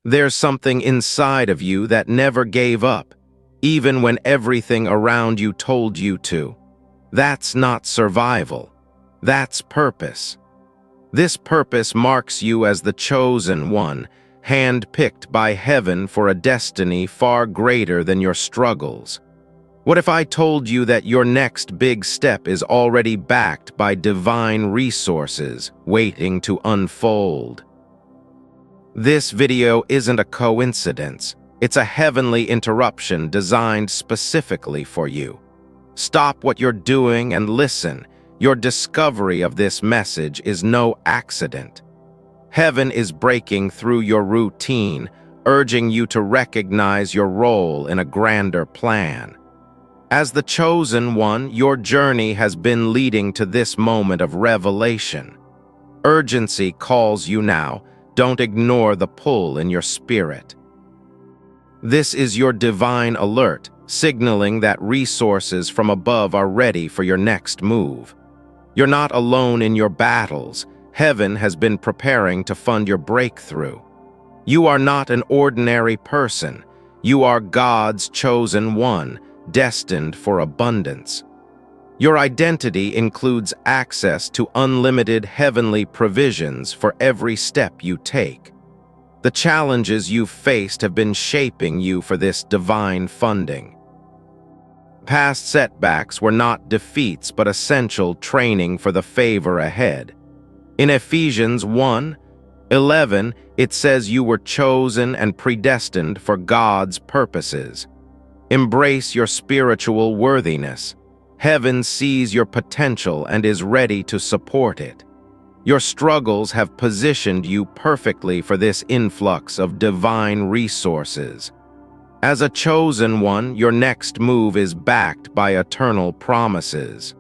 There's something inside of you that never gave up, even when everything around you told you to. That's not survival. That's purpose. This purpose marks you as the chosen one, hand-picked by heaven for a destiny far greater than your struggles. What if I told you that your next big step is already backed by divine resources waiting to unfold? This video isn't a coincidence. It's a heavenly interruption designed specifically for you. Stop what you're doing and listen. Your discovery of this message is no accident. Heaven is breaking through your routine, urging you to recognize your role in a grander plan. As the chosen one, your journey has been leading to this moment of revelation. Urgency calls you now. Don't ignore the pull in your spirit. This is your divine alert, signaling that resources from above are ready for your next move. You're not alone in your battles. Heaven has been preparing to fund your breakthrough. You are not an ordinary person. You are God's chosen one, destined for abundance. Your identity includes access to unlimited heavenly provisions for every step you take. The challenges you've faced have been shaping you for this divine funding. Past setbacks were not defeats but essential training for the favor ahead. In Ephesians 1:11, it says you were chosen and predestined for God's purposes. Embrace your spiritual worthiness. Heaven sees your potential and is ready to support it. Your struggles have positioned you perfectly for this influx of divine resources. As a chosen one, your next move is backed by eternal promises.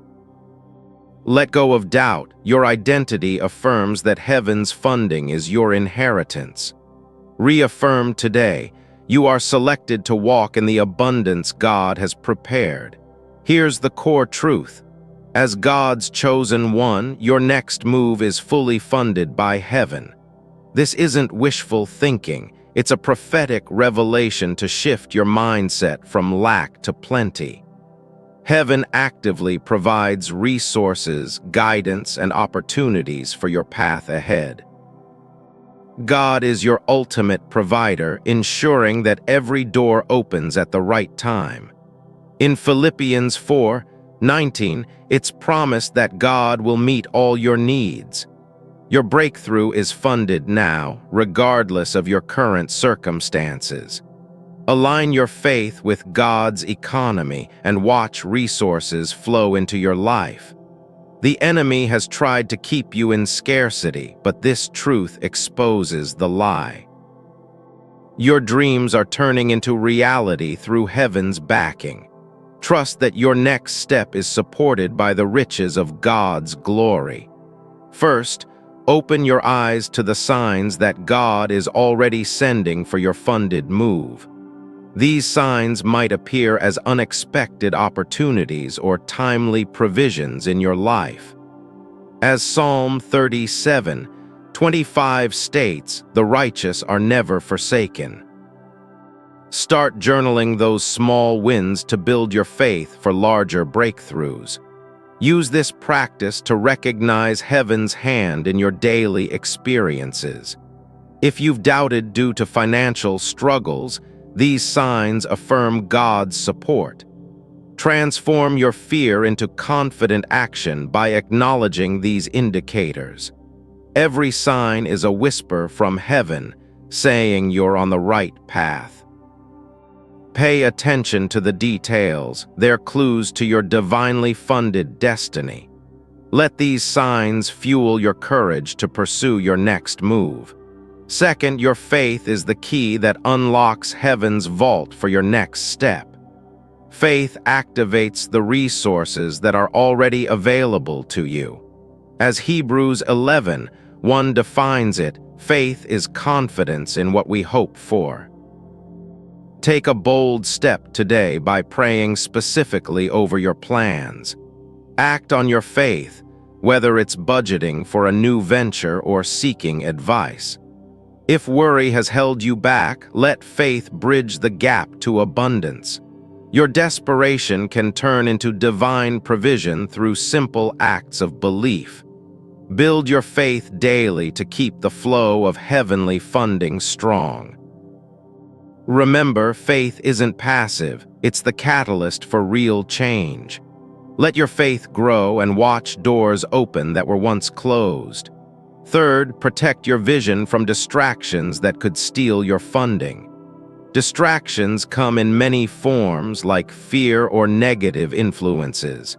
Let go of doubt. Your identity affirms that heaven's funding is your inheritance. Reaffirm today, you are selected to walk in the abundance God has prepared. Here's the core truth. As God's chosen one, your next move is fully funded by heaven. This isn't wishful thinking. It's a prophetic revelation to shift your mindset from lack to plenty. Heaven actively provides resources, guidance, and opportunities for your path ahead. God is your ultimate provider, ensuring that every door opens at the right time. In Philippians 4:19, it's promised that God will meet all your needs. Your breakthrough is funded now, regardless of your current circumstances. Align your faith with God's economy and watch resources flow into your life. The enemy has tried to keep you in scarcity, but this truth exposes the lie. Your dreams are turning into reality through heaven's backing. Trust that your next step is supported by the riches of God's glory. First, open your eyes to the signs that God is already sending for your funded move. These signs might appear as unexpected opportunities or timely provisions in your life. As Psalm 37:25 states, the righteous are never forsaken. Start journaling those small wins to build your faith for larger breakthroughs. Use this practice to recognize heaven's hand in your daily experiences. If you've doubted due to financial struggles, these signs affirm God's support. Transform your fear into confident action by acknowledging these indicators. Every sign is a whisper from heaven, saying you're on the right path. Pay attention to the details. They're clues to your divinely funded destiny. Let these signs fuel your courage to pursue your next move. Second, your faith is the key that unlocks heaven's vault for your next step. Faith activates the resources that are already available to you. As Hebrews 11:1 defines it, faith is confidence in what we hope for. Take a bold step today by praying specifically over your plans. Act on your faith, whether it's budgeting for a new venture or seeking advice. If worry has held you back, let faith bridge the gap to abundance. Your desperation can turn into divine provision through simple acts of belief. Build your faith daily to keep the flow of heavenly funding strong. Remember, faith isn't passive, it's the catalyst for real change. Let your faith grow and watch doors open that were once closed. Third, protect your vision from distractions that could steal your funding. Distractions come in many forms, like fear or negative influences.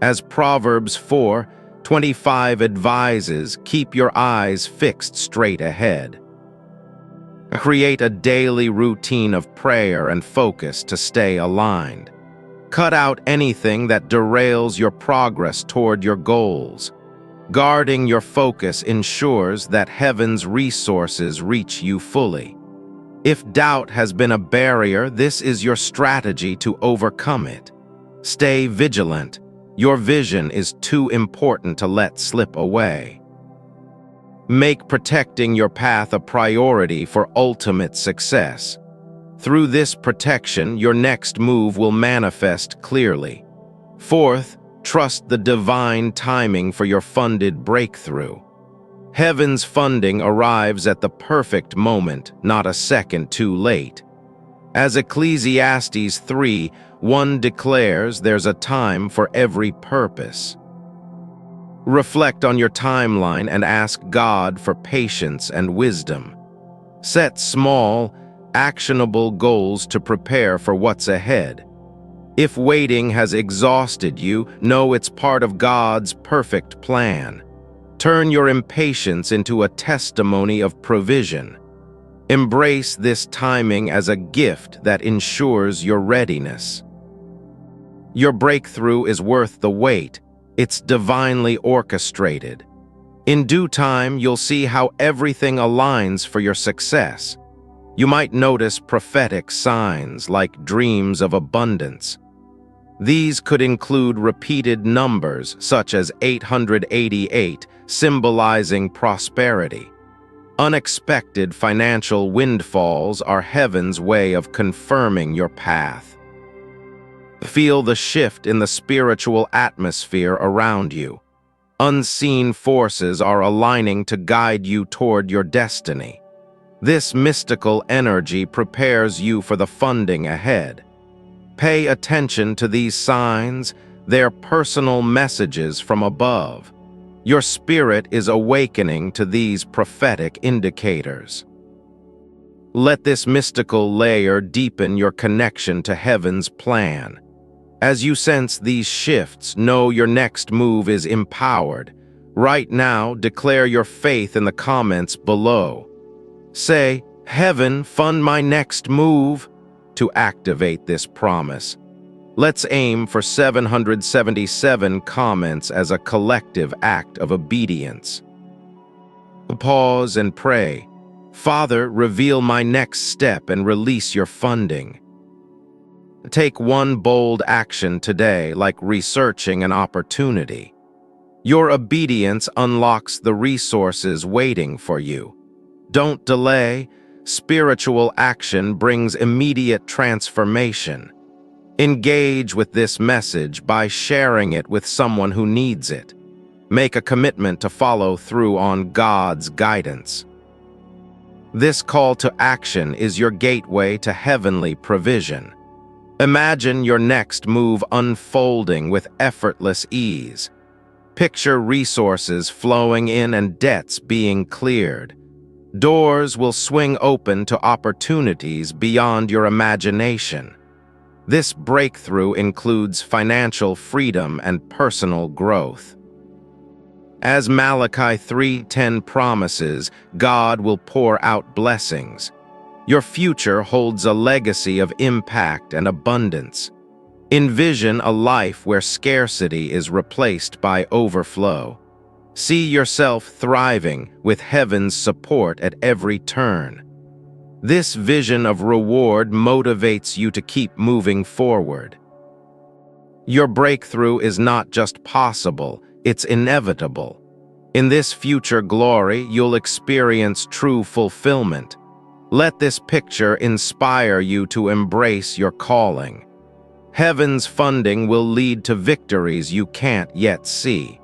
As Proverbs 4:25 advises, keep your eyes fixed straight ahead. Create a daily routine of prayer and focus to stay aligned. Cut out anything that derails your progress toward your goals. Guarding your focus ensures that heaven's resources reach you fully. If doubt has been a barrier, this is your strategy to overcome it. Stay vigilant. Your vision is too important to let slip away. Make protecting your path a priority for ultimate success. Through this protection, your next move will manifest clearly. Fourth, trust the divine timing for your funded breakthrough. Heaven's funding arrives at the perfect moment, not a second too late. As Ecclesiastes 3:1 declares, there's a time for every purpose. Reflect on your timeline and ask God for patience and wisdom. Set small, actionable goals to prepare for what's ahead. If waiting has exhausted you, know it's part of God's perfect plan. Turn your impatience into a testimony of provision. Embrace this timing as a gift that ensures your readiness. Your breakthrough is worth the wait. It's divinely orchestrated. In due time, you'll see how everything aligns for your success. You might notice prophetic signs like dreams of abundance. These could include repeated numbers such as 888, symbolizing prosperity. Unexpected financial windfalls are heaven's way of confirming your path. Feel the shift in the spiritual atmosphere around you. Unseen forces are aligning to guide you toward your destiny. This mystical energy prepares you for the funding ahead. Pay attention to these signs, they're personal messages from above. Your spirit is awakening to these prophetic indicators. Let this mystical layer deepen your connection to heaven's plan. As you sense these shifts, know your next move is empowered. Right now, declare your faith in the comments below. Say, "Heaven, fund my next move," to activate this promise. Let's aim for 777 comments as a collective act of obedience. Pause and pray. Father, reveal my next step and release your funding. Take one bold action today, like researching an opportunity. Your obedience unlocks the resources waiting for you. Don't delay. Spiritual action brings immediate transformation. Engage with this message by sharing it with someone who needs it. Make a commitment to follow through on God's guidance. This call to action is your gateway to heavenly provision. Imagine your next move unfolding with effortless ease. Picture resources flowing in and debts being cleared. Doors will swing open to opportunities beyond your imagination. This breakthrough includes financial freedom and personal growth. As Malachi 3:10 promises, God will pour out blessings. Your future holds a legacy of impact and abundance. Envision a life where scarcity is replaced by overflow. See yourself thriving with heaven's support at every turn. This vision of reward motivates you to keep moving forward. Your breakthrough is not just possible, it's inevitable. In this future glory, you'll experience true fulfillment. Let this picture inspire you to embrace your calling. Heaven's funding will lead to victories you can't yet see.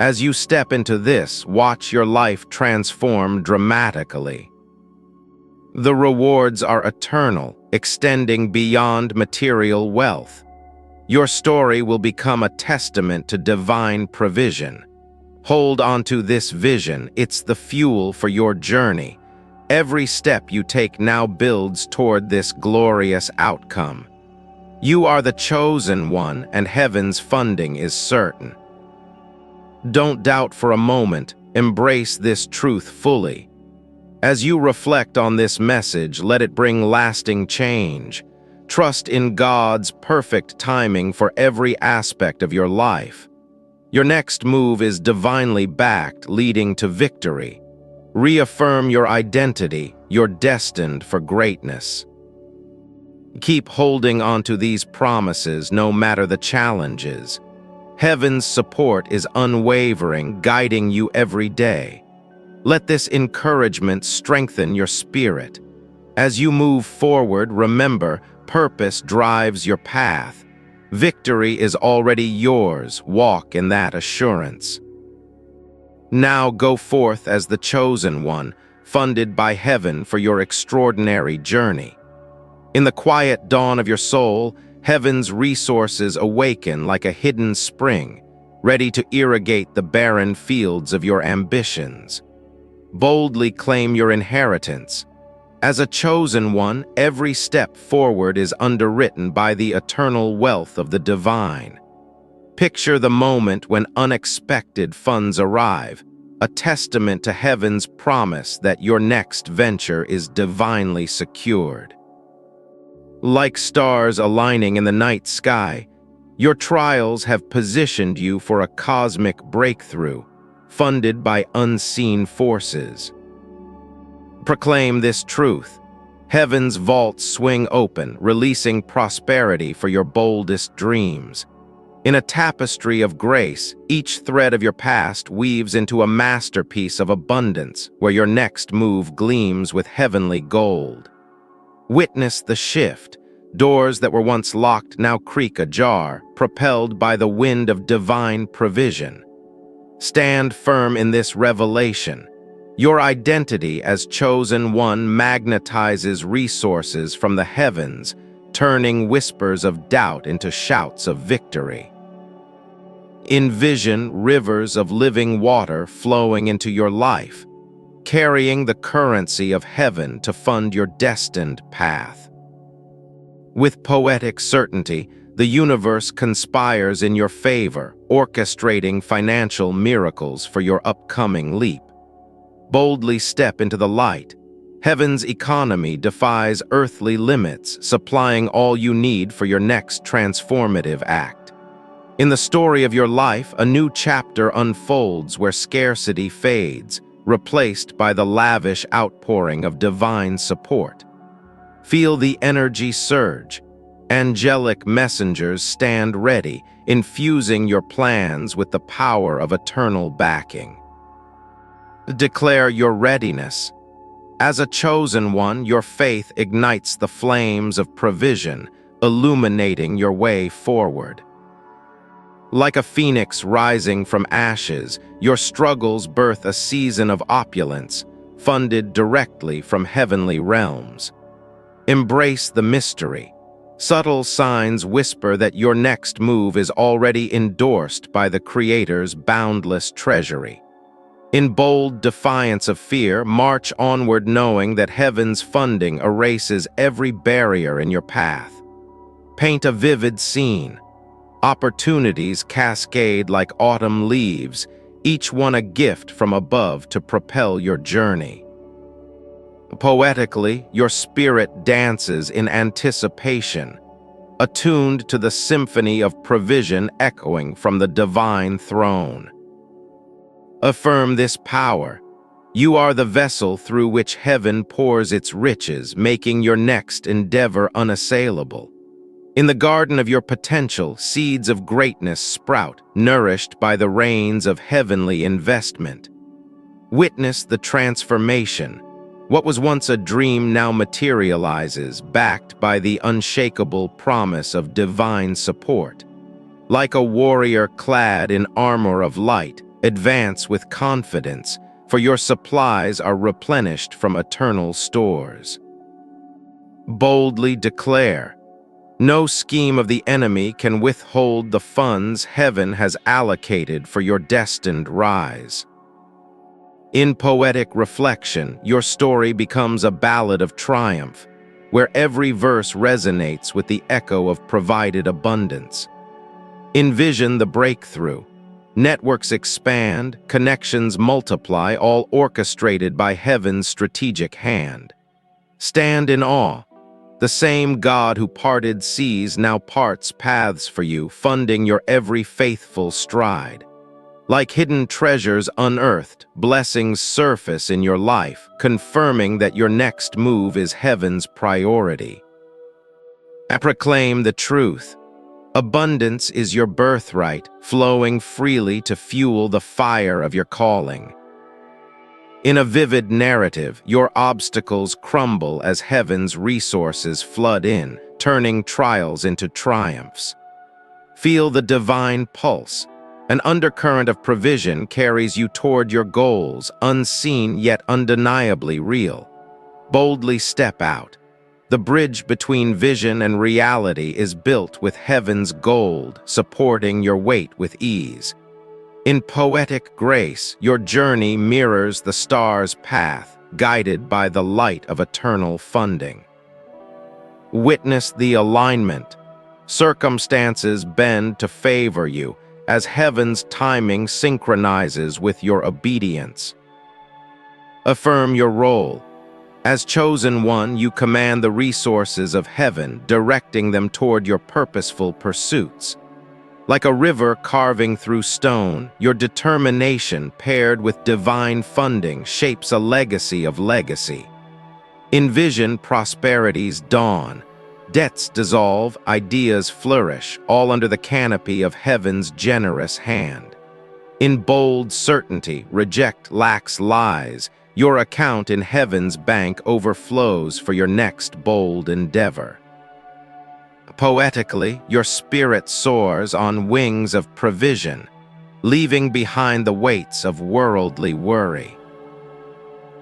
As you step into this, watch your life transform dramatically. The rewards are eternal, extending beyond material wealth. Your story will become a testament to divine provision. Hold onto this vision, it's the fuel for your journey. Every step you take now builds toward this glorious outcome. You are the chosen one, and heaven's funding is certain. Don't doubt for a moment, embrace this truth fully. As you reflect on this message, let it bring lasting change. Trust in God's perfect timing for every aspect of your life. Your next move is divinely backed, leading to victory. Reaffirm your identity, you're destined for greatness. Keep holding on to these promises no matter the challenges. Heaven's support is unwavering, guiding you every day. Let this encouragement strengthen your spirit. As you move forward, remember, purpose drives your path. Victory is already yours. Walk in that assurance. Now go forth as the chosen one, funded by heaven for your extraordinary journey. In the quiet dawn of your soul, heaven's resources awaken like a hidden spring, ready to irrigate the barren fields of your ambitions. Boldly claim your inheritance. As a chosen one, every step forward is underwritten by the eternal wealth of the divine. Picture the moment when unexpected funds arrive, a testament to heaven's promise that your next venture is divinely secured. Like stars aligning in the night sky, your trials have positioned you for a cosmic breakthrough, funded by unseen forces. Proclaim this truth. Heaven's vaults swing open, releasing prosperity for your boldest dreams. In a tapestry of grace, each thread of your past weaves into a masterpiece of abundance, where your next move gleams with heavenly gold. Witness the shift. Doors that were once locked now creak ajar, propelled by the wind of divine provision. Stand firm in this revelation. Your identity as chosen one magnetizes resources from the heavens, turning whispers of doubt into shouts of victory. Envision rivers of living water flowing into your life, carrying the currency of heaven to fund your destined path. With poetic certainty, the universe conspires in your favor, orchestrating financial miracles for your upcoming leap. Boldly step into the light. Heaven's economy defies earthly limits, supplying all you need for your next transformative act. In the story of your life, a new chapter unfolds where scarcity fades, replaced by the lavish outpouring of divine support. Feel the energy surge. Angelic messengers stand ready, infusing your plans with the power of eternal backing. Declare your readiness. As a chosen one, your faith ignites the flames of provision, illuminating your way forward. Like a phoenix rising from ashes, your struggles birth a season of opulence, funded directly from heavenly realms. Embrace the mystery. Subtle signs whisper that your next move is already endorsed by the Creator's boundless treasury. In bold defiance of fear, march onward knowing that heaven's funding erases every barrier in your path. Paint a vivid scene. Opportunities cascade like autumn leaves, each one a gift from above to propel your journey. Poetically, your spirit dances in anticipation, attuned to the symphony of provision echoing from the divine throne. Affirm this power. You are the vessel through which heaven pours its riches, making your next endeavor unassailable. In the garden of your potential, seeds of greatness sprout, nourished by the rains of heavenly investment. Witness the transformation. What was once a dream now materializes, backed by the unshakable promise of divine support. Like a warrior clad in armor of light, advance with confidence, for your supplies are replenished from eternal stores. Boldly declare, no scheme of the enemy can withhold the funds heaven has allocated for your destined rise. In poetic reflection, your story becomes a ballad of triumph, where every verse resonates with the echo of provided abundance. Envision the breakthrough. Networks expand, connections multiply, all orchestrated by heaven's strategic hand. Stand in awe. The same God who parted seas now parts paths for you, funding your every faithful stride. Like hidden treasures unearthed, blessings surface in your life, confirming that your next move is heaven's priority. I proclaim the truth. Abundance is your birthright, flowing freely to fuel the fire of your calling. In a vivid narrative, your obstacles crumble as heaven's resources flood in, turning trials into triumphs. Feel the divine pulse. An undercurrent of provision carries you toward your goals, unseen yet undeniably real. Boldly step out. The bridge between vision and reality is built with heaven's gold, supporting your weight with ease. In poetic grace, your journey mirrors the star's path, guided by the light of eternal funding. Witness the alignment. Circumstances bend to favor you, as heaven's timing synchronizes with your obedience. Affirm your role. As chosen one, you command the resources of heaven, directing them toward your purposeful pursuits. Like a river carving through stone, your determination, paired with divine funding, shapes a legacy of legacy. Envision prosperity's dawn. Debts dissolve, ideas flourish, all under the canopy of heaven's generous hand. In bold certainty, reject lack's lies. Your account in heaven's bank overflows for your next bold endeavor. Poetically, your spirit soars on wings of provision, leaving behind the weights of worldly worry.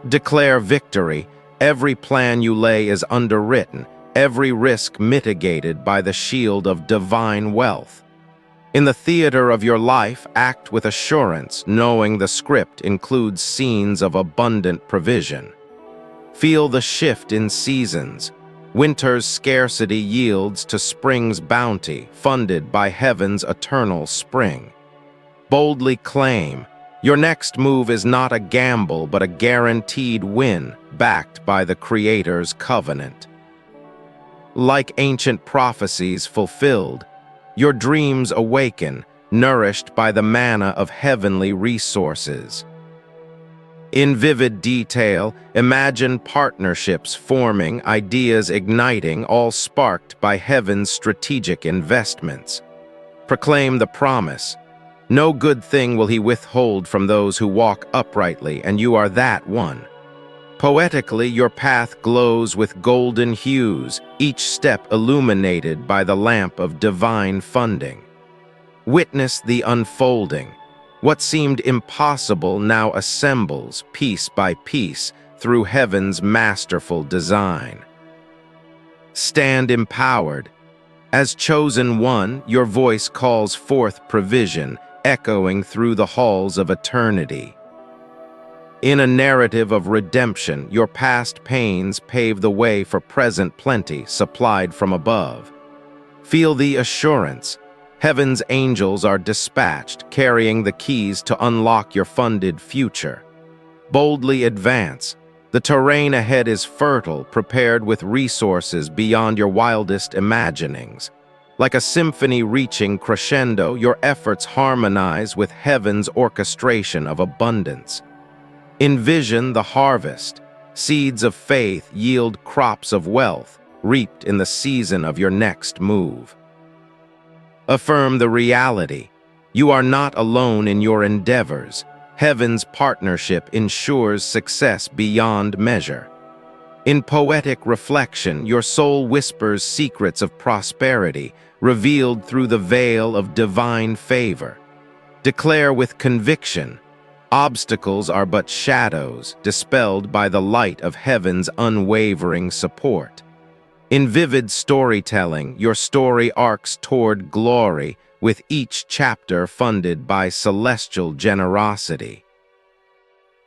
Declare victory. Every plan you lay is underwritten, every risk mitigated by the shield of divine wealth. In the theater of your life, act with assurance, knowing the script includes scenes of abundant provision. Feel the shift in seasons. Winter's scarcity yields to spring's bounty, funded by heaven's eternal spring. Boldly claim, your next move is not a gamble but a guaranteed win, backed by the Creator's covenant. Like ancient prophecies fulfilled, your dreams awaken, nourished by the manna of heavenly resources. In vivid detail, imagine partnerships forming, ideas igniting, all sparked by heaven's strategic investments. Proclaim the promise. No good thing will he withhold from those who walk uprightly, and you are that one. Poetically, your path glows with golden hues, each step illuminated by the lamp of divine funding. Witness the unfolding. What seemed impossible now assembles, piece by piece, through heaven's masterful design. Stand empowered. As chosen one, your voice calls forth provision, echoing through the halls of eternity. In a narrative of redemption, your past pains pave the way for present plenty supplied from above. Feel the assurance. Heaven's angels are dispatched, carrying the keys to unlock your funded future. Boldly advance. The terrain ahead is fertile, prepared with resources beyond your wildest imaginings. Like a symphony reaching crescendo, your efforts harmonize with heaven's orchestration of abundance. Envision the harvest. Seeds of faith yield crops of wealth, reaped in the season of your next move. Affirm the reality. You are not alone in your endeavors. Heaven's partnership ensures success beyond measure. In poetic reflection, your soul whispers secrets of prosperity, revealed through the veil of divine favor. Declare with conviction, obstacles are but shadows dispelled by the light of heaven's unwavering support. In vivid storytelling, your story arcs toward glory, with each chapter funded by celestial generosity.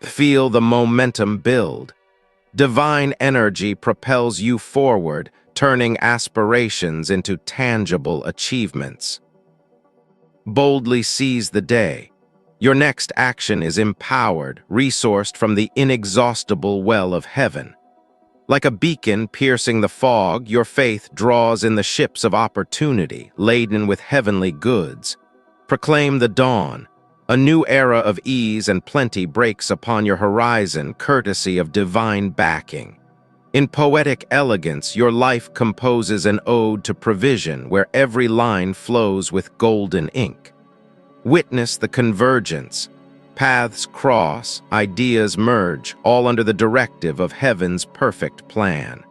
Feel the momentum build. Divine energy propels you forward, turning aspirations into tangible achievements. Boldly seize the day. Your next action is empowered, resourced from the inexhaustible well of heaven. Like a beacon piercing the fog, your faith draws in the ships of opportunity, laden with heavenly goods. Proclaim the dawn. A new era of ease and plenty breaks upon your horizon, courtesy of divine backing. In poetic elegance, your life composes an ode to provision where every line flows with golden ink. Witness the convergence. Paths cross, ideas merge, all under the directive of heaven's perfect plan.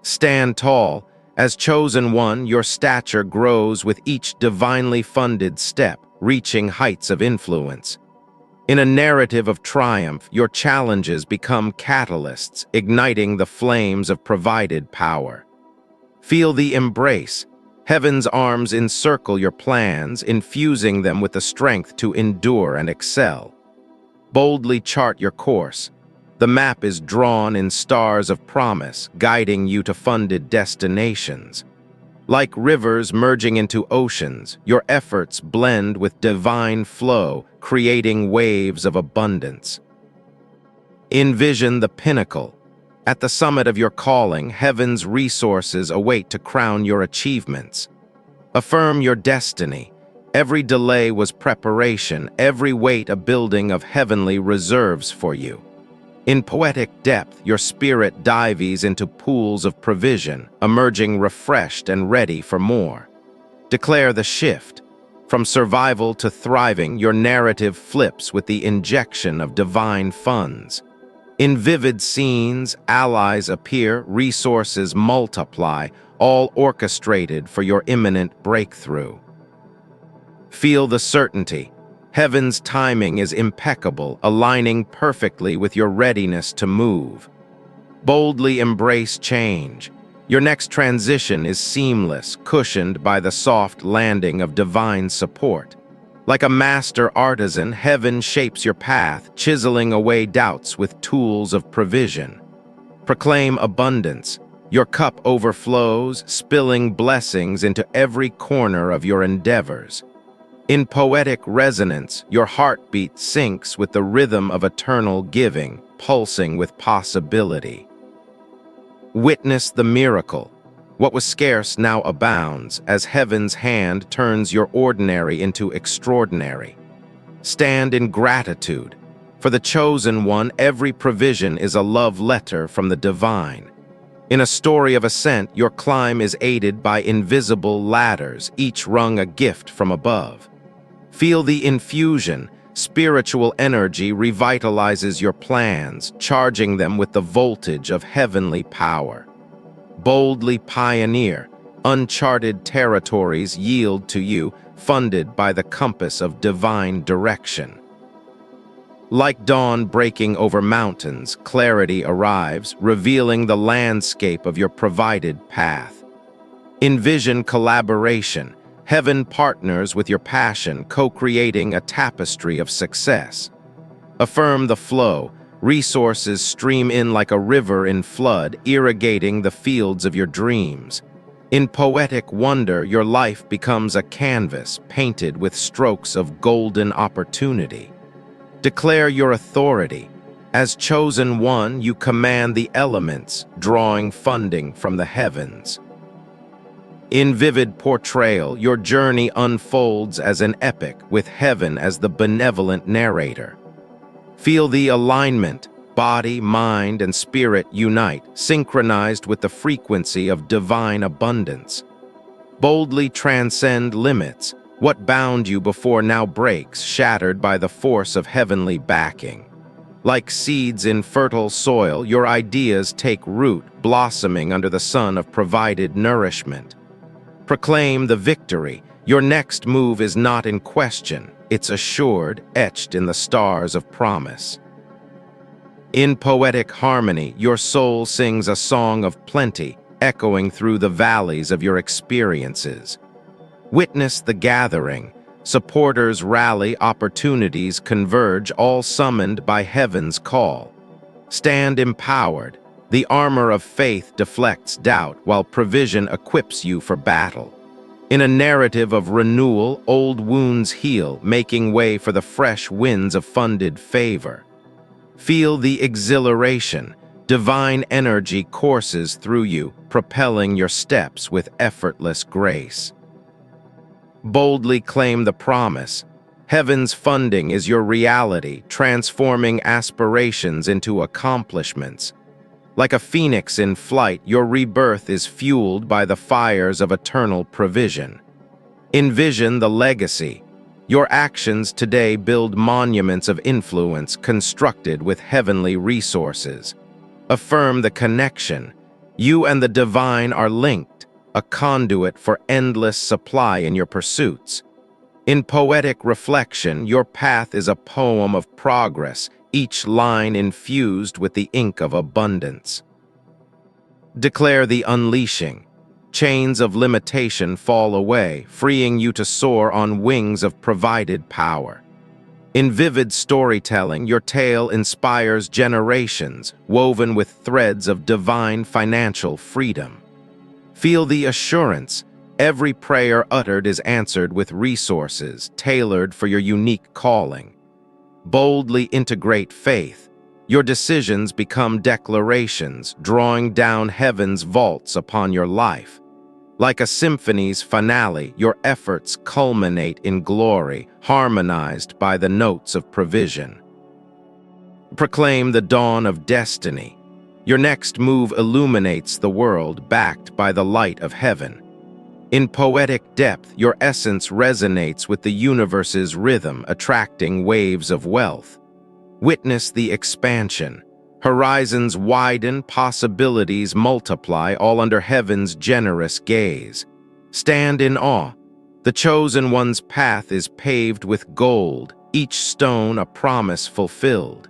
Stand tall. As chosen one, your stature grows with each divinely funded step, reaching heights of influence. In a narrative of triumph, your challenges become catalysts, igniting the flames of provided power. Feel the embrace. Heaven's arms encircle your plans, infusing them with the strength to endure and excel. Boldly chart your course. The map is drawn in stars of promise, guiding you to funded destinations. Like rivers merging into oceans, your efforts blend with divine flow, creating waves of abundance. Envision the pinnacle. At the summit of your calling, heaven's resources await to crown your achievements. Affirm your destiny. Every delay was preparation, every weight a building of heavenly reserves for you. In poetic depth, your spirit dives into pools of provision, emerging refreshed and ready for more. Declare the shift. From survival to thriving, your narrative flips with the injection of divine funds. In vivid scenes, allies appear, resources multiply, all orchestrated for your imminent breakthrough. Feel the certainty. Heaven's timing is impeccable, aligning perfectly with your readiness to move. Boldly embrace change. Your next transition is seamless, cushioned by the soft landing of divine support. Like a master artisan, heaven shapes your path, chiseling away doubts with tools of provision. Proclaim abundance. Your cup overflows, spilling blessings into every corner of your endeavors. In poetic resonance, your heartbeat syncs with the rhythm of eternal giving, pulsing with possibility. Witness the miracle. What was scarce now abounds, as heaven's hand turns your ordinary into extraordinary. Stand in gratitude. For the chosen one, every provision is a love letter from the divine. In a story of ascent, your climb is aided by invisible ladders, each rung a gift from above. Feel the infusion. Spiritual energy revitalizes your plans, charging them with the voltage of heavenly power. Boldly pioneer. Uncharted territories yield to you, funded by the compass of divine direction. Like dawn breaking over mountains, clarity arrives, revealing the landscape of your provided path. Envision collaboration. Heaven partners with your passion, co-creating a tapestry of success. Affirm the flow. Resources stream in like a river in flood, irrigating the fields of your dreams. In poetic wonder, your life becomes a canvas painted with strokes of golden opportunity. Declare your authority. As chosen one, you command the elements, drawing funding from the heavens. In vivid portrayal, your journey unfolds as an epic, with heaven as the benevolent narrator. Feel the alignment. body, mind, and spirit unite, synchronized with the frequency of divine abundance. Boldly transcend limits. What bound you before now breaks, shattered by the force of heavenly backing. Like seeds in fertile soil, your ideas take root, blossoming under the sun of provided nourishment. Proclaim the victory. Your next move is not in question. It's assured, etched in the stars of promise. In poetic harmony, your soul sings a song of plenty, echoing through the valleys of your experiences. Witness the gathering. Supporters rally, opportunities converge, all summoned by heaven's call. Stand empowered. The armor of faith deflects doubt, while provision equips you for battle. In a narrative of renewal, old wounds heal, making way for the fresh winds of funded favor. Feel the exhilaration. Divine energy courses through you, propelling your steps with effortless grace. Boldly claim the promise. Heaven's funding is your reality, transforming aspirations into accomplishments. Like a phoenix in flight, your rebirth is fueled by the fires of eternal provision. Envision the legacy. Your actions today build monuments of influence constructed with heavenly resources. Affirm the connection. You and the divine are linked, a conduit for endless supply in your pursuits. In poetic reflection, your path is a poem of progress, each line infused with the ink of abundance. Declare the unleashing. Chains of limitation fall away, freeing you to soar on wings of provided power. In vivid storytelling, your tale inspires generations, woven with threads of divine financial freedom. Feel the assurance. Every prayer uttered is answered with resources tailored for your unique calling. Boldly integrate faith. Your decisions become declarations, drawing down heaven's vaults upon your life. Like a symphony's finale, your efforts culminate in glory, harmonized by the notes of provision. Proclaim the dawn of destiny. Your next move illuminates the world, backed by the light of heaven. In poetic depth, your essence resonates with the universe's rhythm, attracting waves of wealth. Witness the expansion. Horizons widen, possibilities multiply, all under heaven's generous gaze. Stand in awe. The chosen one's path is paved with gold, each stone a promise fulfilled.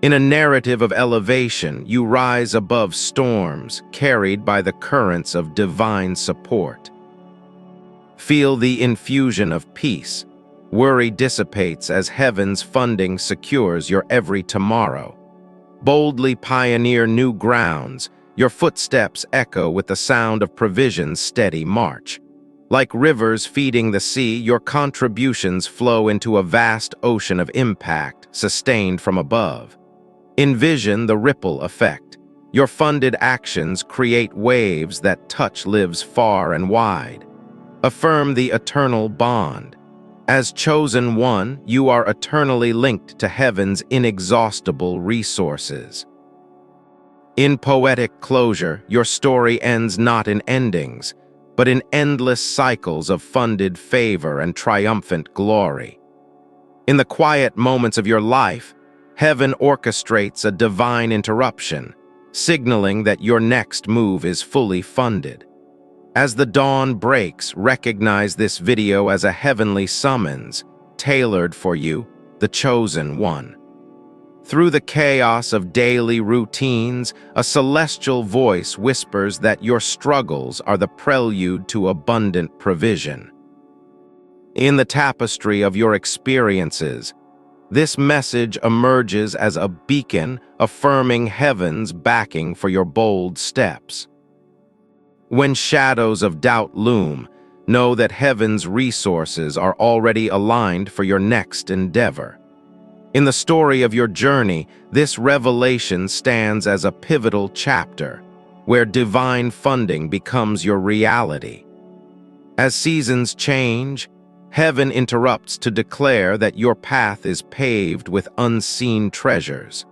In a narrative of elevation, you rise above storms, carried by the currents of divine support. Feel the infusion of peace. Worry dissipates as heaven's funding secures your every tomorrow. Boldly pioneer new grounds. Your footsteps echo with the sound of provision's steady march. Like rivers feeding the sea, your contributions flow into a vast ocean of impact, sustained from above. Envision the ripple effect. Your funded actions create waves that touch lives far and wide. Affirm the eternal bond. As chosen one, you are eternally linked to heaven's inexhaustible resources. In poetic closure, your story ends not in endings, but in endless cycles of funded favor and triumphant glory. In the quiet moments of your life, heaven orchestrates a divine interruption, signaling that your next move is fully funded. As the dawn breaks, recognize this video as a heavenly summons, tailored for you, the chosen one. Through the chaos of daily routines, a celestial voice whispers that your struggles are the prelude to abundant provision. In the tapestry of your experiences, this message emerges as a beacon affirming heaven's backing for your bold steps. When shadows of doubt loom, know that heaven's resources are already aligned for your next endeavor. In the story of your journey, this revelation stands as a pivotal chapter, where divine funding becomes your reality. As seasons change, heaven interrupts to declare that your path is paved with unseen treasures.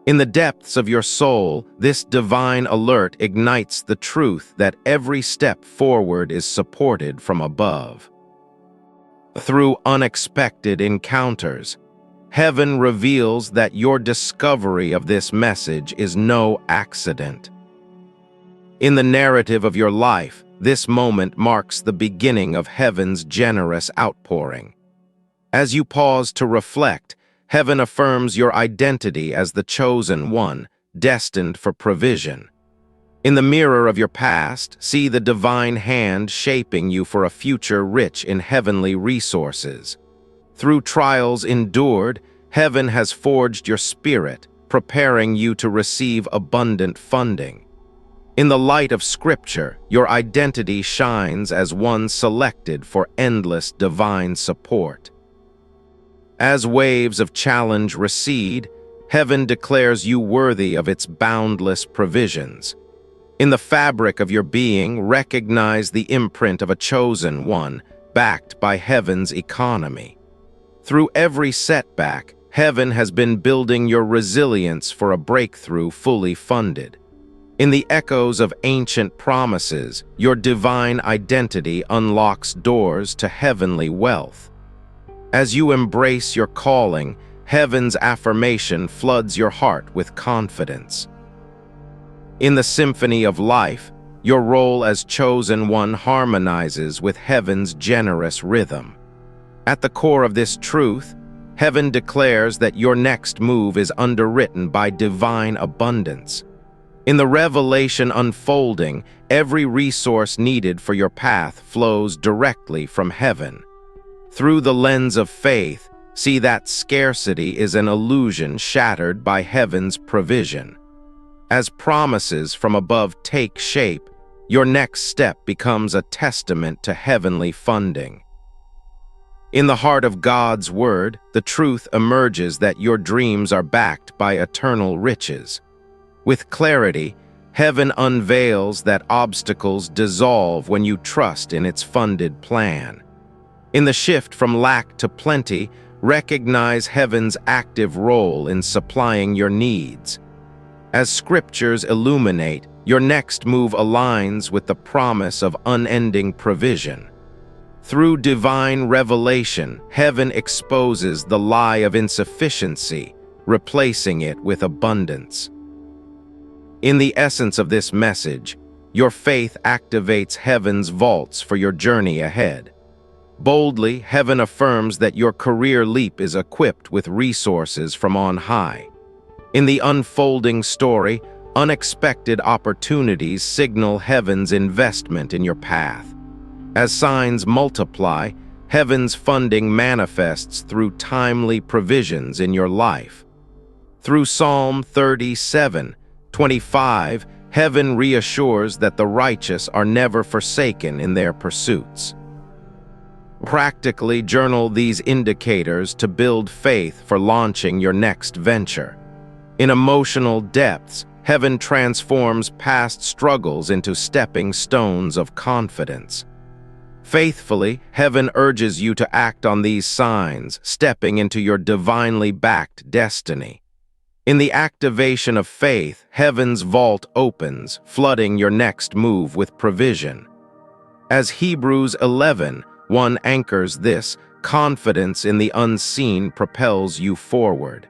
In the depths of your soul, this divine alert ignites the truth that every step forward is supported from above. Through unexpected encounters, heaven reveals that your discovery of this message is no accident. In the narrative of your life, this moment marks the beginning of heaven's generous outpouring. As you pause to reflect, heaven affirms your identity as the chosen one, destined for provision. In the mirror of your past, see the divine hand shaping you for a future rich in heavenly resources. Through trials endured, heaven has forged your spirit, preparing you to receive abundant funding. In the light of Scripture, your identity shines as one selected for endless divine support. As waves of challenge recede, heaven declares you worthy of its boundless provisions. In the fabric of your being, recognize the imprint of a chosen one, backed by heaven's economy. Through every setback, heaven has been building your resilience for a breakthrough fully funded. In the echoes of ancient promises, your divine identity unlocks doors to heavenly wealth. As you embrace your calling, heaven's affirmation floods your heart with confidence. In the symphony of life, your role as chosen one harmonizes with heaven's generous rhythm. At the core of this truth, heaven declares that your next move is underwritten by divine abundance. In the revelation unfolding, every resource needed for your path flows directly from heaven. Through the lens of faith, see that scarcity is an illusion shattered by heaven's provision. As promises from above take shape, your next step becomes a testament to heavenly funding. In the heart of God's word, the truth emerges that your dreams are backed by eternal riches. With clarity, heaven unveils that obstacles dissolve when you trust in its funded plan. In the shift from lack to plenty, recognize heaven's active role in supplying your needs. As scriptures illuminate, your next move aligns with the promise of unending provision. Through divine revelation, heaven exposes the lie of insufficiency, replacing it with abundance. In the essence of this message, your faith activates heaven's vaults for your journey ahead. Boldly, heaven affirms that your career leap is equipped with resources from on high. In the unfolding story, unexpected opportunities signal heaven's investment in your path. As signs multiply, heaven's funding manifests through timely provisions in your life. Through Psalm 37:25, heaven reassures that the righteous are never forsaken in their pursuits. Practically journal these indicators to build faith for launching your next venture. In emotional depths, heaven transforms past struggles into stepping stones of confidence. Faithfully, heaven urges you to act on these signs, stepping into your divinely backed destiny. In the activation of faith, heaven's vault opens, flooding your next move with provision. As Hebrews 11:1 anchors this, confidence in the unseen propels you forward.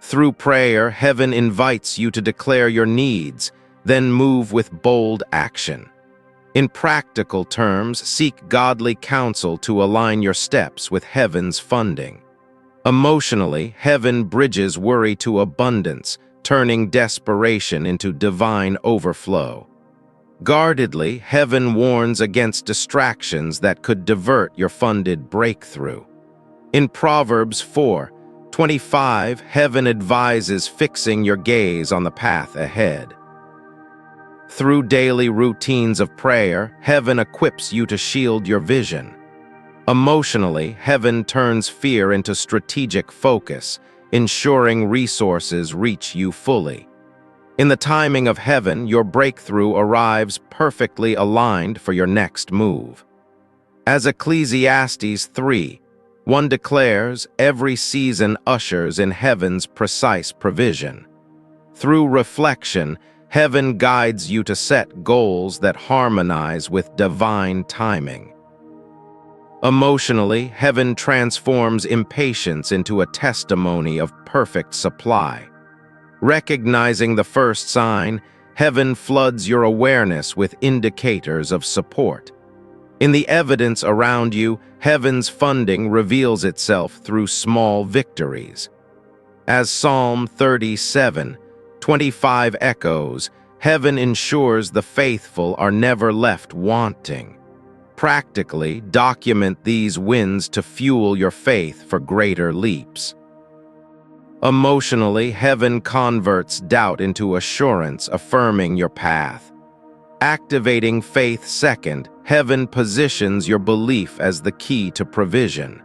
Through prayer, heaven invites you to declare your needs, then move with bold action. In practical terms, seek godly counsel to align your steps with heaven's funding. Emotionally, heaven bridges worry to abundance, turning desperation into divine overflow. Guardedly, heaven warns against distractions that could divert your funded breakthrough. In Proverbs 4:25, heaven advises fixing your gaze on the path ahead. Through daily routines of prayer, heaven equips you to shield your vision. Emotionally, heaven turns fear into strategic focus, ensuring resources reach you fully. In the timing of heaven, your breakthrough arrives perfectly aligned for your next move. As Ecclesiastes One declares every season ushers in heaven's precise provision. Through reflection, heaven guides you to set goals that harmonize with divine timing. Emotionally, heaven transforms impatience into a testimony of perfect supply. Recognizing the first sign, heaven floods your awareness with indicators of support. In the evidence around you, heaven's funding reveals itself through small victories. As Psalm 37:25 echoes, heaven ensures the faithful are never left wanting. Practically, document these wins to fuel your faith for greater leaps. Emotionally, heaven converts doubt into assurance, affirming your path. Activating faith second, heaven positions your belief as the key to provision.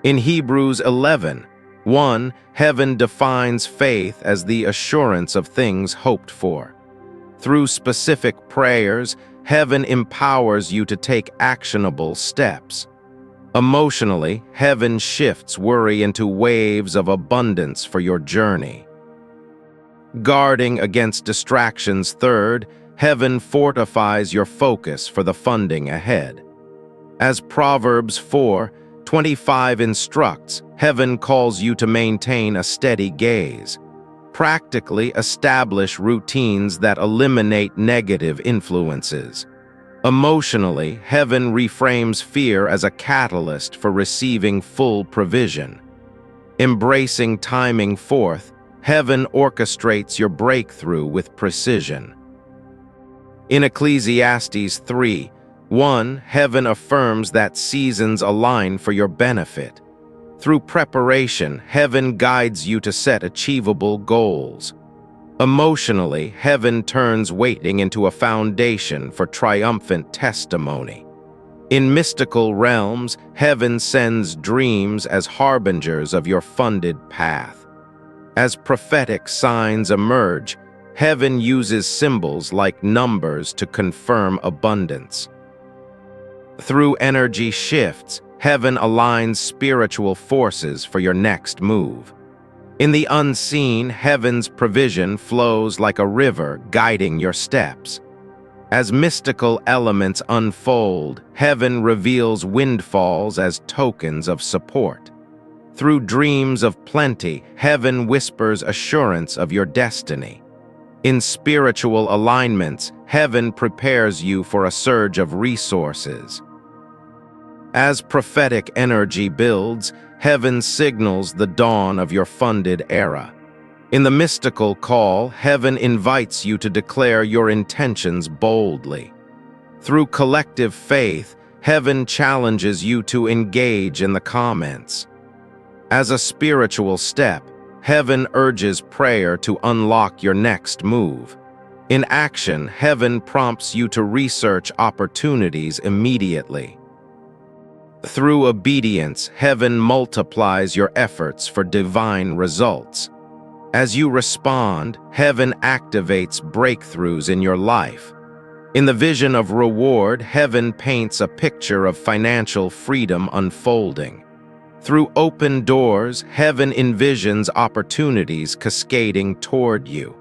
In Hebrews 11:1, heaven defines faith as the assurance of things hoped for. Through specific prayers, heaven empowers you to take actionable steps. Emotionally, heaven shifts worry into waves of abundance for your journey. Guarding against distractions third, heaven fortifies your focus for the funding ahead. As Proverbs 4:25 instructs, heaven calls you to maintain a steady gaze. Practically establish routines that eliminate negative influences. Emotionally, heaven reframes fear as a catalyst for receiving full provision. Embracing timing fourth, heaven orchestrates your breakthrough with precision. In Ecclesiastes 3:1, heaven affirms that seasons align for your benefit. Through preparation, heaven guides you to set achievable goals. Emotionally, heaven turns waiting into a foundation for triumphant testimony. In mystical realms, heaven sends dreams as harbingers of your funded path. As prophetic signs emerge, heaven uses symbols like numbers to confirm abundance. Through energy shifts, heaven aligns spiritual forces for your next move. In the unseen, heaven's provision flows like a river guiding your steps. As mystical elements unfold, heaven reveals windfalls as tokens of support. Through dreams of plenty, heaven whispers assurance of your destiny. In spiritual alignments, heaven prepares you for a surge of resources. As prophetic energy builds, heaven signals the dawn of your funded era. In the mystical call, heaven invites you to declare your intentions boldly. Through collective faith, heaven challenges you to engage in the comments. As a spiritual step, heaven urges prayer to unlock your next move. In action, heaven prompts you to research opportunities immediately. Through obedience, heaven multiplies your efforts for divine results. As you respond, heaven activates breakthroughs in your life. In the vision of reward, heaven paints a picture of financial freedom unfolding. Through open doors, heaven envisions opportunities cascading toward you.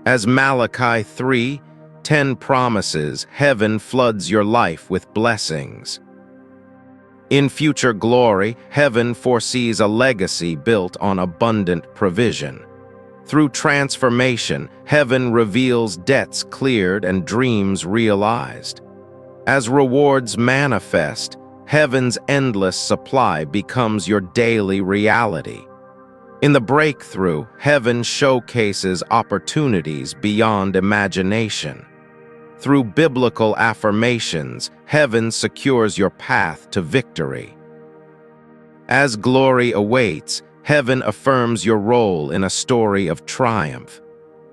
As Malachi 3:10 promises, heaven floods your life with blessings. In future glory, heaven foresees a legacy built on abundant provision. Through transformation, heaven reveals debts cleared and dreams realized. As rewards manifest, heaven's endless supply becomes your daily reality. In the breakthrough, heaven showcases opportunities beyond imagination. Through biblical affirmations, heaven secures your path to victory. As glory awaits, heaven affirms your role in a story of triumph.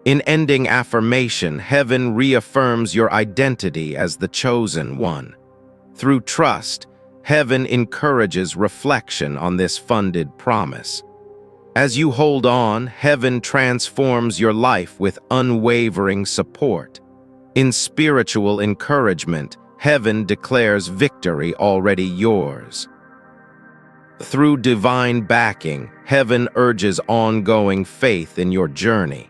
In ending affirmation, heaven reaffirms your identity as the chosen one. Through trust, heaven encourages reflection on this funded promise. As you hold on, heaven transforms your life with unwavering support. In spiritual encouragement, heaven declares victory already yours. Through divine backing, heaven urges ongoing faith in your journey.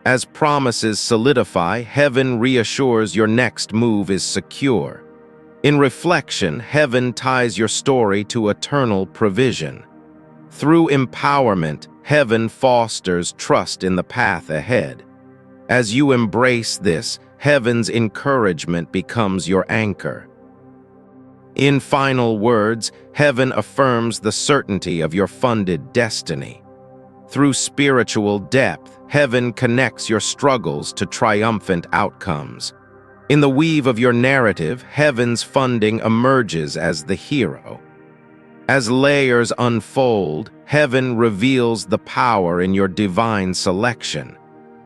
As promises solidify, heaven reassures your next move is secure. In reflection, heaven ties your story to eternal provision. Through empowerment, heaven fosters trust in the path ahead. As you embrace this, heaven's encouragement becomes your anchor. In final words, heaven affirms the certainty of your funded destiny. Through spiritual depth, heaven connects your struggles to triumphant outcomes. In the weave of your narrative, heaven's funding emerges as the hero. As layers unfold, heaven reveals the power in your divine selection.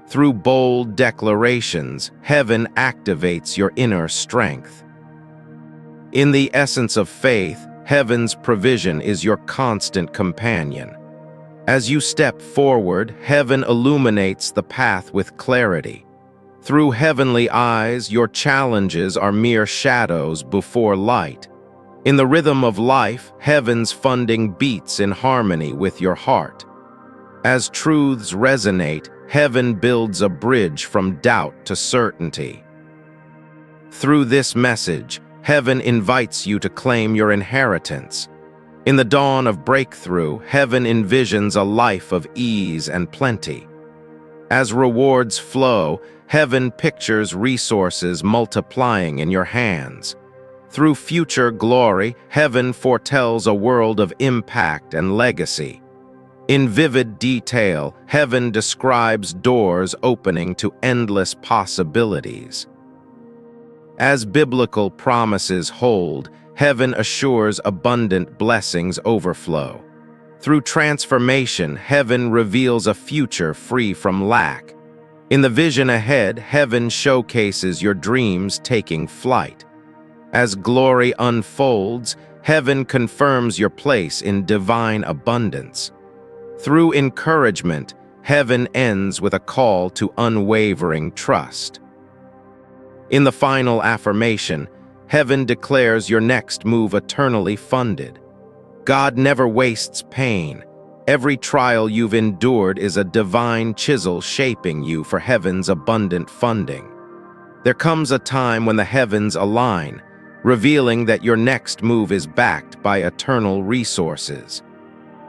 Through bold declarations, heaven activates your inner strength. In the essence of faith, heaven's provision is your constant companion. As you step forward, heaven illuminates the path with clarity. Through heavenly eyes, your challenges are mere shadows before light. In the rhythm of life, heaven's funding beats in harmony with your heart. As truths resonate, heaven builds a bridge from doubt to certainty. Through this message, heaven invites you to claim your inheritance. In the dawn of breakthrough, heaven envisions a life of ease and plenty. As rewards flow, heaven pictures resources multiplying in your hands. Through future glory, heaven foretells a world of impact and legacy. In vivid detail, heaven describes doors opening to endless possibilities. As biblical promises hold, heaven assures abundant blessings overflow. Through transformation, heaven reveals a future free from lack. In the vision ahead, heaven showcases your dreams taking flight. As glory unfolds, heaven confirms your place in divine abundance. Through encouragement, heaven ends with a call to unwavering trust. In the final affirmation, heaven declares your next move eternally funded. God never wastes pain. Every trial you've endured is a divine chisel shaping you for heaven's abundant funding. There comes a time when the heavens align, revealing that your next move is backed by eternal resources.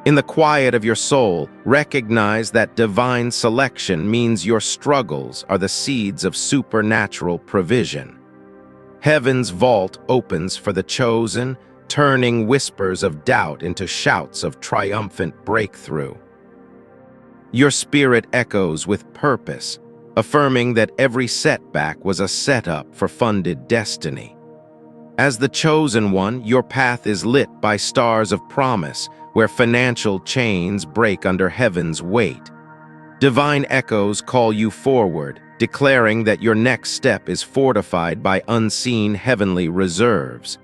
In the quiet of your soul, recognize that divine selection means your struggles are the seeds of supernatural provision. Heaven's vault opens for the chosen, turning whispers of doubt into shouts of triumphant breakthrough. Your spirit echoes with purpose, affirming that every setback was a setup for funded destiny. As the chosen one, your path is lit by stars of promise, where financial chains break under heaven's weight. Divine echoes call you forward, declaring that your next step is fortified by unseen heavenly reserves.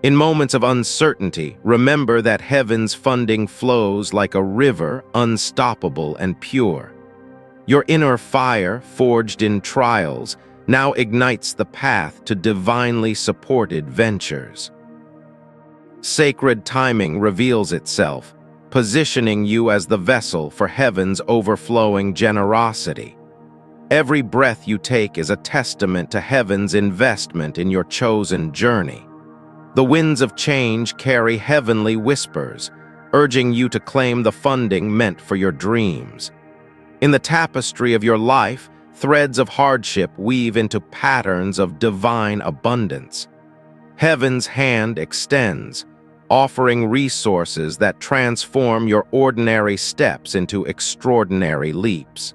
In moments of uncertainty, remember that heaven's funding flows like a river, unstoppable and pure. Your inner fire, forged in trials, now ignites the path to divinely supported ventures. Sacred timing reveals itself, positioning you as the vessel for heaven's overflowing generosity. Every breath you take is a testament to heaven's investment in your chosen journey. The winds of change carry heavenly whispers, urging you to claim the funding meant for your dreams. In the tapestry of your life, threads of hardship weave into patterns of divine abundance. Heaven's hand extends, offering resources that transform your ordinary steps into extraordinary leaps.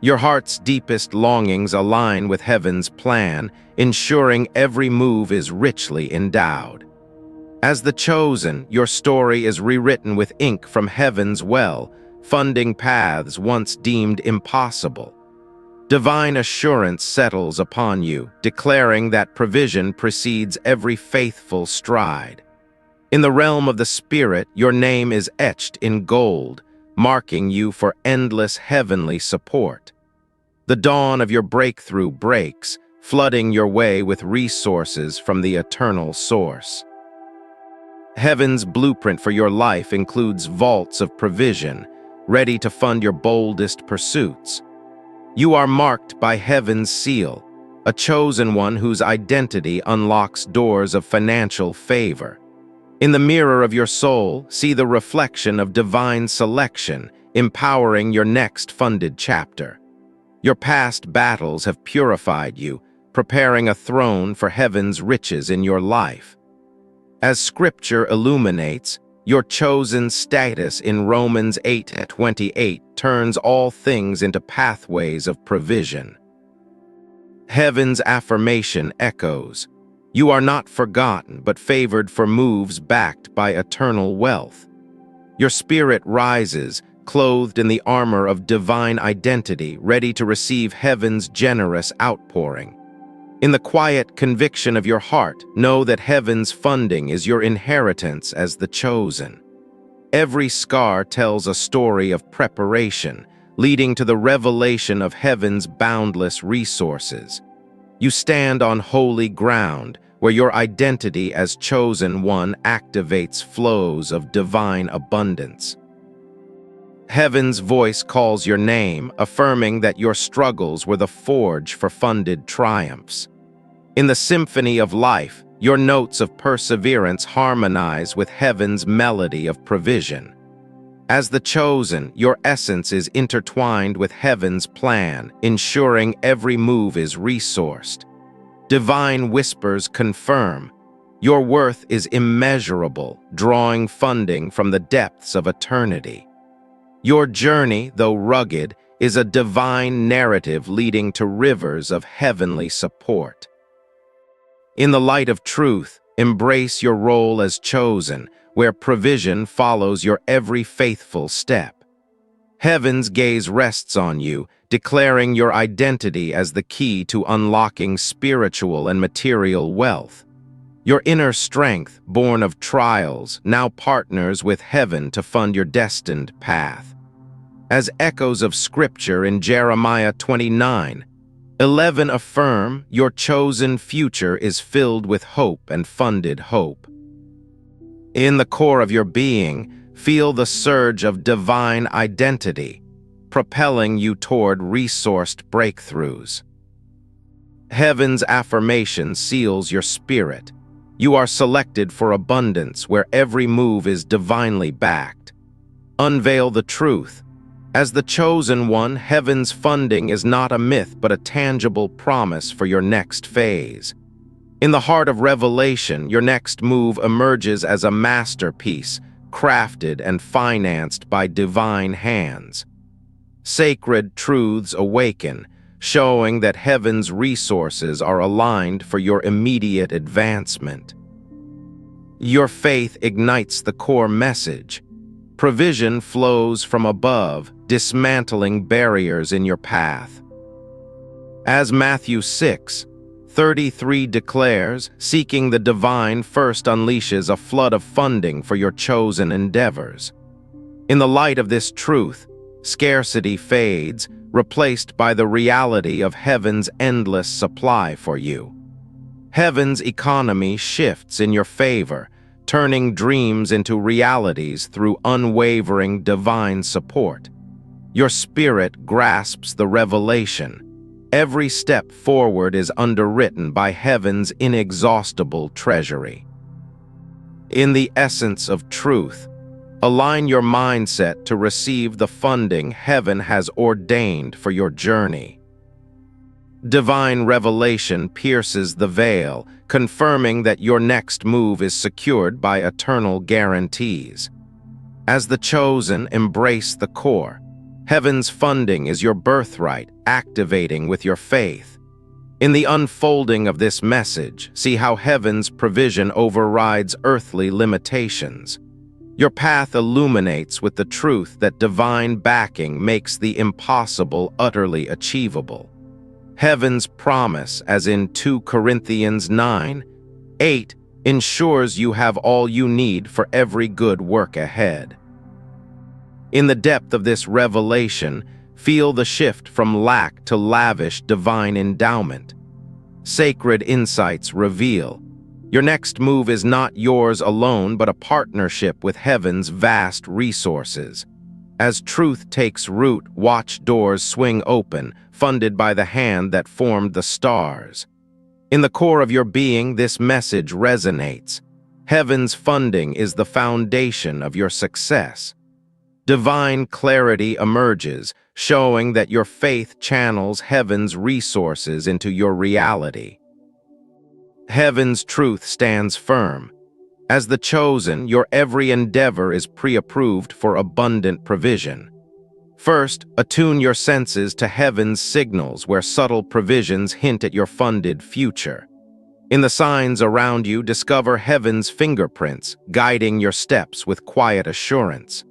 Your heart's deepest longings align with heaven's plan, ensuring every move is richly endowed. As the chosen, your story is rewritten with ink from heaven's well, funding paths once deemed impossible. Divine assurance settles upon you, declaring that provision precedes every faithful stride. In the realm of the Spirit, your name is etched in gold, marking you for endless heavenly support. The dawn of your breakthrough breaks, flooding your way with resources from the eternal source. Heaven's blueprint for your life includes vaults of provision, ready to fund your boldest pursuits. You are marked by heaven's seal, a chosen one whose identity unlocks doors of financial favor. In the mirror of your soul, see the reflection of divine selection, empowering your next funded chapter. Your past battles have purified you, preparing a throne for heaven's riches in your life. As Scripture illuminates, your chosen status in Romans 8:28 turns all things into pathways of provision. Heaven's affirmation echoes, "You are not forgotten, but favored for moves backed by eternal wealth." Your spirit rises, clothed in the armor of divine identity, ready to receive heaven's generous outpouring. In the quiet conviction of your heart, know that heaven's funding is your inheritance as the chosen. Every scar tells a story of preparation, leading to the revelation of heaven's boundless resources. You stand on holy ground, where your identity as chosen one activates flows of divine abundance. Heaven's voice calls your name, affirming that your struggles were the forge for funded triumphs. In the symphony of life, your notes of perseverance harmonize with heaven's melody of provision. As the chosen, your essence is intertwined with heaven's plan, ensuring every move is resourced. Divine whispers confirm, your worth is immeasurable, drawing funding from the depths of eternity. Your journey, though rugged, is a divine narrative leading to rivers of heavenly support. In the light of truth, embrace your role as chosen, where provision follows your every faithful step. Heaven's gaze rests on you, declaring your identity as the key to unlocking spiritual and material wealth. Your inner strength, born of trials, now partners with heaven to fund your destined path. As echoes of Scripture in Jeremiah 29:11 affirm, your chosen future is filled with hope and funded hope. In the core of your being, feel the surge of divine identity, propelling you toward resourced breakthroughs. Heaven's affirmation seals your spirit. You are selected for abundance where every move is divinely backed. Unveil the truth. As the chosen one, heaven's funding is not a myth but a tangible promise for your next phase. In the heart of revelation, your next move emerges as a masterpiece, crafted and financed by divine hands. Sacred truths awaken, showing that heaven's resources are aligned for your immediate advancement. Your faith ignites the core message. Provision flows from above, dismantling barriers in your path. As Matthew 6:33 declares, seeking the divine first unleashes a flood of funding for your chosen endeavors. In the light of this truth, scarcity fades, replaced by the reality of heaven's endless supply for you. Heaven's economy shifts in your favor, turning dreams into realities through unwavering divine support. Your spirit grasps the revelation. Every step forward is underwritten by heaven's inexhaustible treasury. In the essence of truth, align your mindset to receive the funding heaven has ordained for your journey. Divine revelation pierces the veil, confirming that your next move is secured by eternal guarantees. As the chosen, embrace the core. Heaven's funding is your birthright, activating with your faith. In the unfolding of this message, see how heaven's provision overrides earthly limitations. Your path illuminates with the truth that divine backing makes the impossible utterly achievable. Heaven's promise, as in 2 Corinthians 9:8, ensures you have all you need for every good work ahead. In the depth of this revelation, feel the shift from lack to lavish divine endowment. Sacred insights reveal, Your next move is not yours alone, but a partnership with heaven's vast resources. As truth takes root, watch doors swing open, funded by the hand that formed the stars. In the core of your being, this message resonates. Heaven's funding is the foundation of your success. Divine clarity emerges, showing that your faith channels heaven's resources into your reality. Heaven's truth stands firm. As the chosen, your every endeavor is pre-approved for abundant provision. First, attune your senses to heaven's signals where subtle provisions hint at your funded future. In the signs around you, discover heaven's fingerprints, guiding your steps with quiet assurance.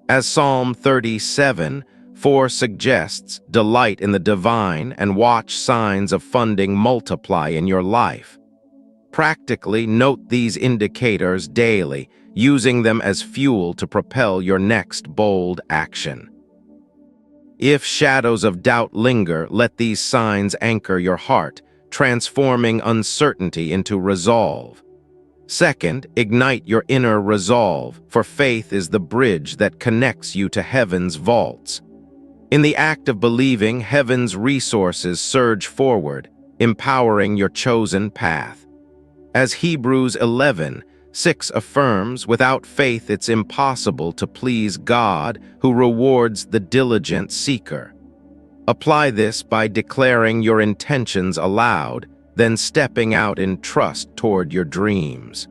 As Psalm 37:4 suggests, delight in the divine and watch signs of funding multiply in your life. Practically note these indicators daily, using them as fuel to propel your next bold action. If shadows of doubt linger, let these signs anchor your heart, transforming uncertainty into resolve. Second, ignite your inner resolve, for faith is the bridge that connects you to heaven's vaults. In the act of believing, heaven's resources surge forward, empowering your chosen path. As Hebrews 11:6 affirms, without faith it's impossible to please God, who rewards the diligent seeker. Apply this by declaring your intentions aloud, then stepping out in trust toward your dreams.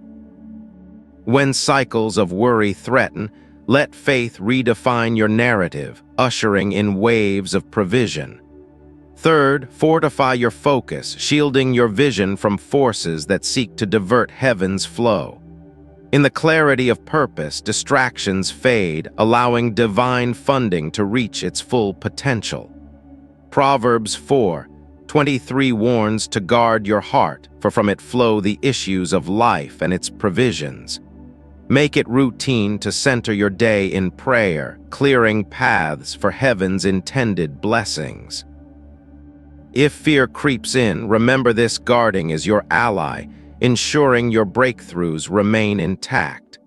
When cycles of worry threaten, let faith redefine your narrative, ushering in waves of provision. Third, fortify your focus, shielding your vision from forces that seek to divert heaven's flow. In the clarity of purpose, distractions fade, allowing divine funding to reach its full potential. Proverbs 4:23 warns to guard your heart, for from it flow the issues of life and its provisions. Make it routine to center your day in prayer, clearing paths for heaven's intended blessings. If fear creeps in, remember this guarding is your ally, ensuring your breakthroughs remain intact.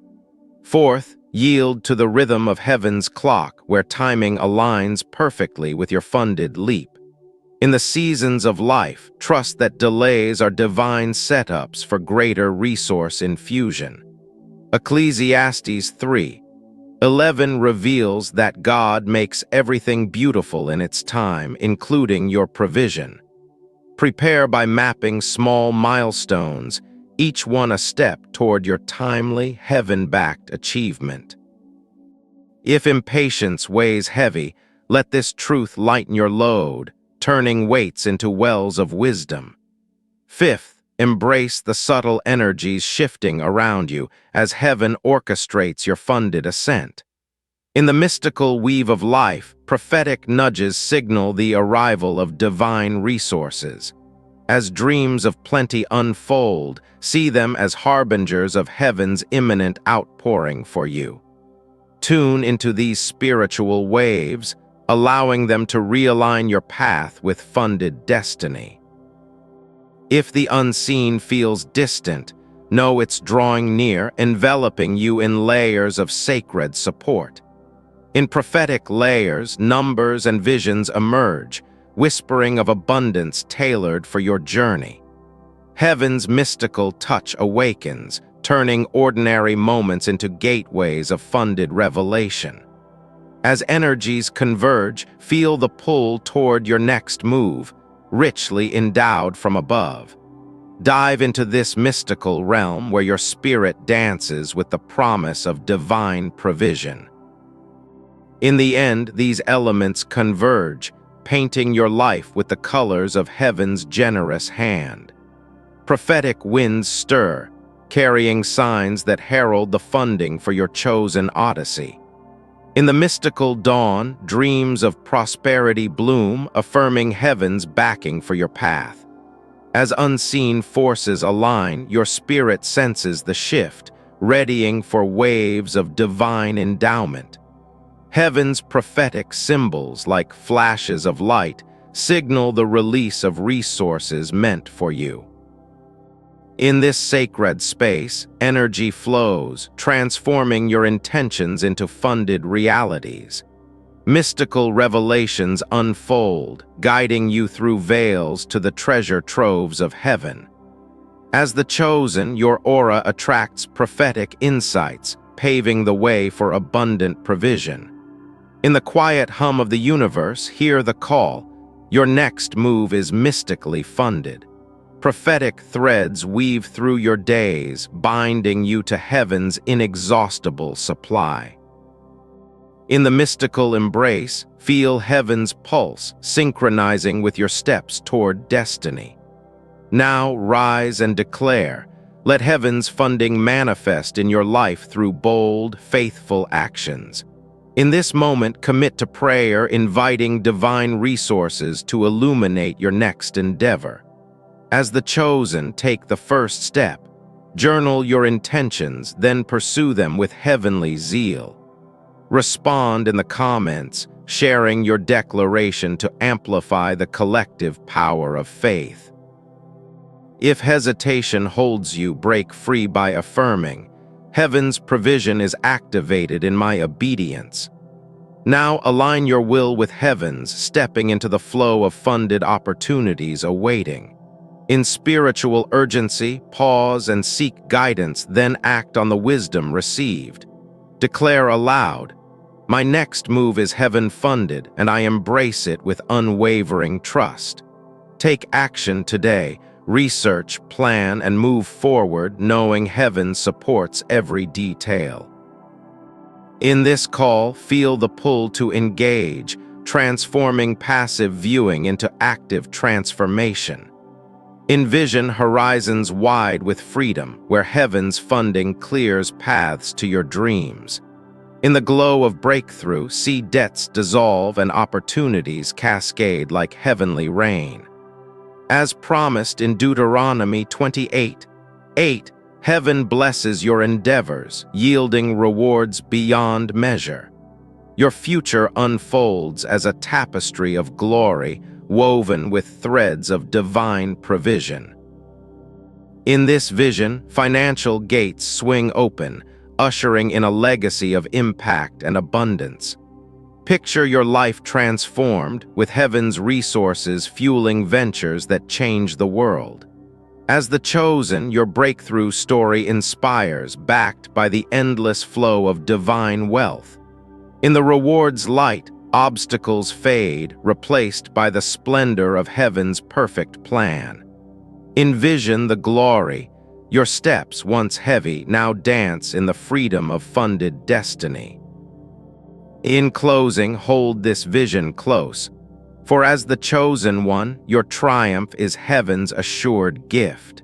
Fourth, yield to the rhythm of heaven's clock, where timing aligns perfectly with your funded leap. In the seasons of life, trust that delays are divine setups for greater resource infusion. Ecclesiastes 3:11 reveals that God makes everything beautiful in its time, including your provision. Prepare by mapping small milestones, each one a step toward your timely, heaven-backed achievement. If impatience weighs heavy, let this truth lighten your load, turning weights into wells of wisdom. Fifth, embrace the subtle energies shifting around you as heaven orchestrates your funded ascent. In the mystical weave of life, prophetic nudges signal the arrival of divine resources. As dreams of plenty unfold, see them as harbingers of heaven's imminent outpouring for you. Tune into these spiritual waves, allowing them to realign your path with funded destiny. If the unseen feels distant, know it's drawing near, enveloping you in layers of sacred support. In prophetic layers, numbers and visions emerge, whispering of abundance tailored for your journey. Heaven's mystical touch awakens, turning ordinary moments into gateways of funded revelation. As energies converge, feel the pull toward your next move, richly endowed from above. Dive into this mystical realm where your spirit dances with the promise of divine provision. In the end, these elements converge, painting your life with the colors of heaven's generous hand. Prophetic winds stir, carrying signs that herald the funding for your chosen odyssey. In the mystical dawn, dreams of prosperity bloom, affirming heaven's backing for your path. As unseen forces align, your spirit senses the shift, readying for waves of divine endowment. Heaven's prophetic symbols, like flashes of light, signal the release of resources meant for you. In this sacred space, energy flows, transforming your intentions into funded realities. Mystical revelations unfold, guiding you through veils to the treasure troves of heaven. As the chosen, your aura attracts prophetic insights, paving the way for abundant provision. In the quiet hum of the universe, hear the call. Your next move is mystically funded. Prophetic threads weave through your days, binding you to heaven's inexhaustible supply. In the mystical embrace, feel heaven's pulse, synchronizing with your steps toward destiny. Now rise and declare. Let heaven's funding manifest in your life through bold, faithful actions. In this moment, commit to prayer, inviting divine resources to illuminate your next endeavor. As the chosen, take the first step. Journal your intentions, then pursue them with heavenly zeal. Respond in the comments, sharing your declaration to amplify the collective power of faith. If hesitation holds you, break free by affirming, heaven's provision is activated in my obedience. Now align your will with heaven's, stepping into the flow of funded opportunities awaiting. In spiritual urgency, pause and seek guidance, then act on the wisdom received. Declare aloud, my next move is heaven-funded, and I embrace it with unwavering trust. Take action today, research, plan, and move forward, knowing heaven supports every detail. In this call, feel the pull to engage, transforming passive viewing into active transformation. Envision horizons wide with freedom, where heaven's funding clears paths to your dreams. In the glow of breakthrough, see debts dissolve and opportunities cascade like heavenly rain. As promised in Deuteronomy 28:8, heaven blesses your endeavors, yielding rewards beyond measure. Your future unfolds as a tapestry of glory, woven with threads of divine provision. In this vision, financial gates swing open, ushering in a legacy of impact and abundance. Picture your life transformed, with heaven's resources fueling ventures that change the world. As the chosen, your breakthrough story inspires, backed by the endless flow of divine wealth. In the reward's light, obstacles fade, replaced by the splendor of heaven's perfect plan. Envision the glory. Your steps, once heavy, now dance in the freedom of funded destiny. In closing, hold this vision close, for as the chosen one, your triumph is heaven's assured gift.